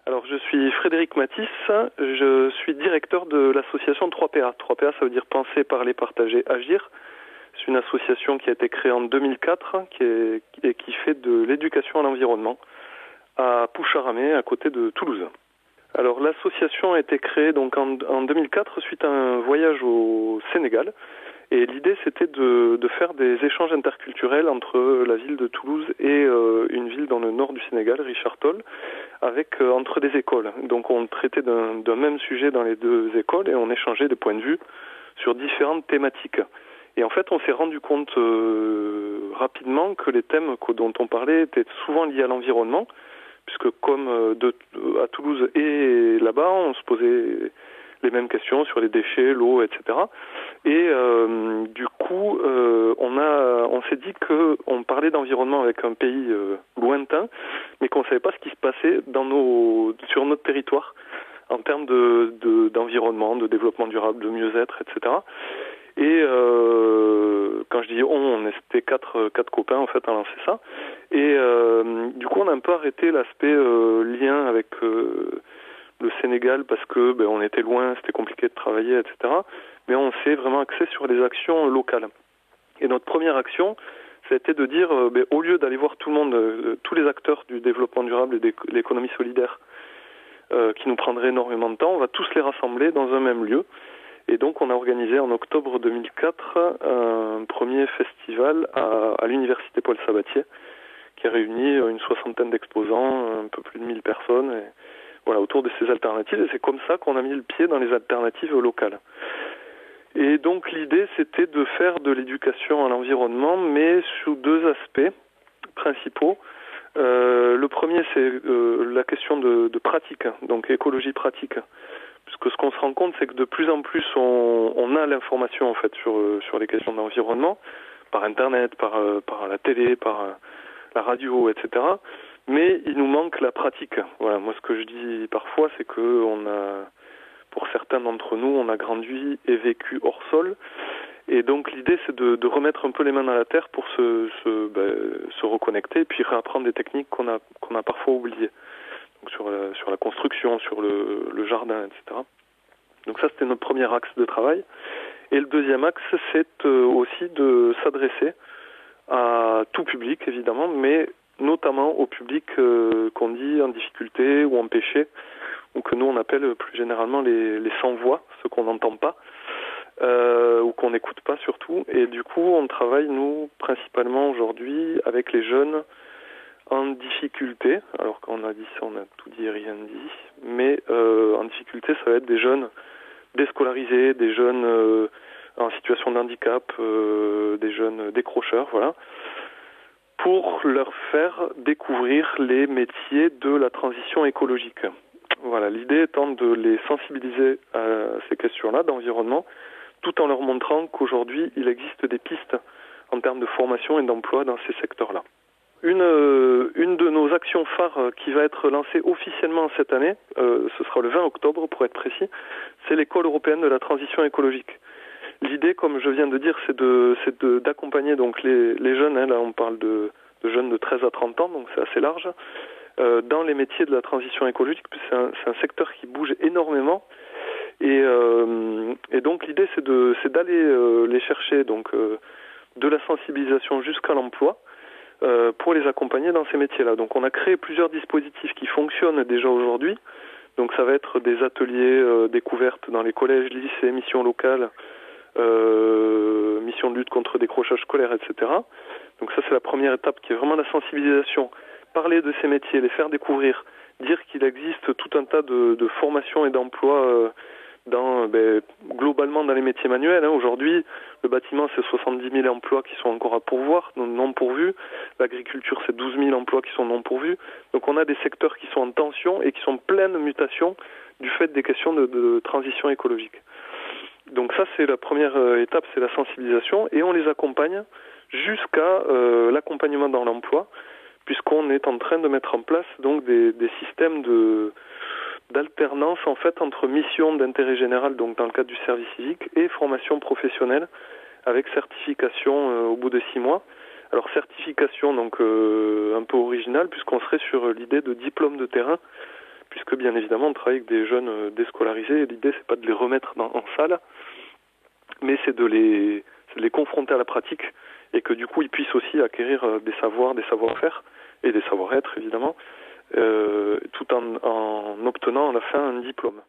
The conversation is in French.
Alors, je suis Frédéric Matisse, je suis directeur de l'association 3PA. 3PA, ça veut dire Penser, Parler, Partager, Agir. C'est une association qui a été créée en 2004 et qui fait de l'éducation à l'environnement à Poucharamé, à côté de Toulouse. Alors, l'association a été créée donc en 2004 suite à un voyage au Sénégal. Et l'idée, c'était de faire des échanges interculturels entre la ville de Toulouse et une ville dans le nord du Sénégal, Richard Toll, avec entre des écoles. Donc on traitait d'un même sujet dans les deux écoles et on échangeait des points de vue sur différentes thématiques. Et en fait, on s'est rendu compte rapidement que les thèmes dont on parlait étaient souvent liés à l'environnement, puisque comme à Toulouse et là-bas, on se posait les mêmes questions sur les déchets, l'eau, etc. Et du coup, on s'est dit qu'on parlait d'environnement avec un pays lointain, mais qu'on ne savait pas ce qui se passait sur notre territoire en termes d'environnement, de développement durable, de mieux-être, etc. Et quand je dis on était quatre copains en fait à lancer ça. Et du coup, on a un peu arrêté l'aspect lien avec le Sénégal parce que on était loin, c'était compliqué de travailler, etc. Mais on s'est vraiment axé sur les actions locales. Et notre première action, c'était de dire, au lieu d'aller voir tout le monde, tous les acteurs du développement durable et de l'économie solidaire, qui nous prendraient énormément de temps, on va tous les rassembler dans un même lieu. Et donc on a organisé en octobre 2004 un premier festival à l'université Paul Sabatier, qui a réuni une soixantaine d'exposants, un peu plus de 1000 personnes, et voilà, autour de ces alternatives. Et c'est comme ça qu'on a mis le pied dans les alternatives locales. Et donc l'idée, c'était de faire de l'éducation à l'environnement, mais sous deux aspects principaux. Le premier, c'est la question de pratique, donc écologie pratique. Puisque ce qu'on se rend compte, c'est que de plus en plus, on a l'information en fait sur les questions d'environnement, par Internet, par la télé, par la radio, etc. Mais il nous manque la pratique. Voilà, moi ce que je dis parfois, c'est que pour certains d'entre nous, on a grandi et vécu hors sol. Et donc l'idée, c'est de remettre un peu les mains dans la terre pour se reconnecter et puis réapprendre des techniques qu'on a parfois oubliées. Donc sur la construction, sur le jardin, etc. Donc ça, c'était notre premier axe de travail. Et le deuxième axe, c'est aussi de s'adresser à tout public, évidemment, mais notamment au public qu'on dit en difficulté ou empêché, ou que nous on appelle plus généralement les sans-voix, ceux qu'on n'entend pas, ou qu'on n'écoute pas surtout. Et du coup, on travaille, nous, principalement aujourd'hui, avec les jeunes en difficulté. Alors quand on a dit ça, on a tout dit et rien dit. Mais en difficulté, ça va être des jeunes déscolarisés, des jeunes en situation de handicap, des jeunes décrocheurs, voilà, pour leur faire découvrir les métiers de la transition écologique. Voilà, l'idée étant de les sensibiliser à ces questions-là d'environnement, tout en leur montrant qu'aujourd'hui, il existe des pistes en termes de formation et d'emploi dans ces secteurs-là. Une de nos actions phares qui va être lancée officiellement cette année, ce sera le 20 octobre pour être précis, c'est l'École européenne de la transition écologique. L'idée, comme je viens de dire, c'est d'accompagner donc les jeunes, là on parle de jeunes de 13 à 30 ans, donc c'est assez large, dans les métiers de la transition écologique, c'est un secteur qui bouge énormément. Et donc l'idée, c'est d'aller les chercher, donc de la sensibilisation jusqu'à l'emploi, pour les accompagner dans ces métiers-là. Donc on a créé plusieurs dispositifs qui fonctionnent déjà aujourd'hui. Donc ça va être des ateliers découvertes dans les collèges, lycées, missions locales, missions de lutte contre le décrochage scolaire, etc. Donc ça, c'est la première étape qui est vraiment la sensibilisation. Parler de ces métiers, les faire découvrir, dire qu'il existe tout un tas de formations et d'emplois globalement dans les métiers manuels. Aujourd'hui, le bâtiment, c'est 70 000 emplois qui sont encore à pourvoir, non pourvus. L'agriculture, c'est 12 000 emplois qui sont non pourvus. Donc on a des secteurs qui sont en tension et qui sont pleins de mutations du fait des questions de transition écologique. Donc ça, c'est la première étape, c'est la sensibilisation, et on les accompagne jusqu'à l'accompagnement dans l'emploi, puisqu'on est en train de mettre en place donc des systèmes d'alternance en fait entre mission d'intérêt général, donc dans le cadre du service civique, et formation professionnelle avec certification au bout de 6 mois. Alors certification donc un peu originale, puisqu'on serait sur l'idée de diplôme de terrain, puisque bien évidemment on travaille avec des jeunes déscolarisés, et l'idée c'est pas de les remettre en salle, mais c'est de les confronter à la pratique, et que du coup ils puissent aussi acquérir des savoirs, des savoir-faire, et des savoir-être évidemment, tout en obtenant à la fin un diplôme.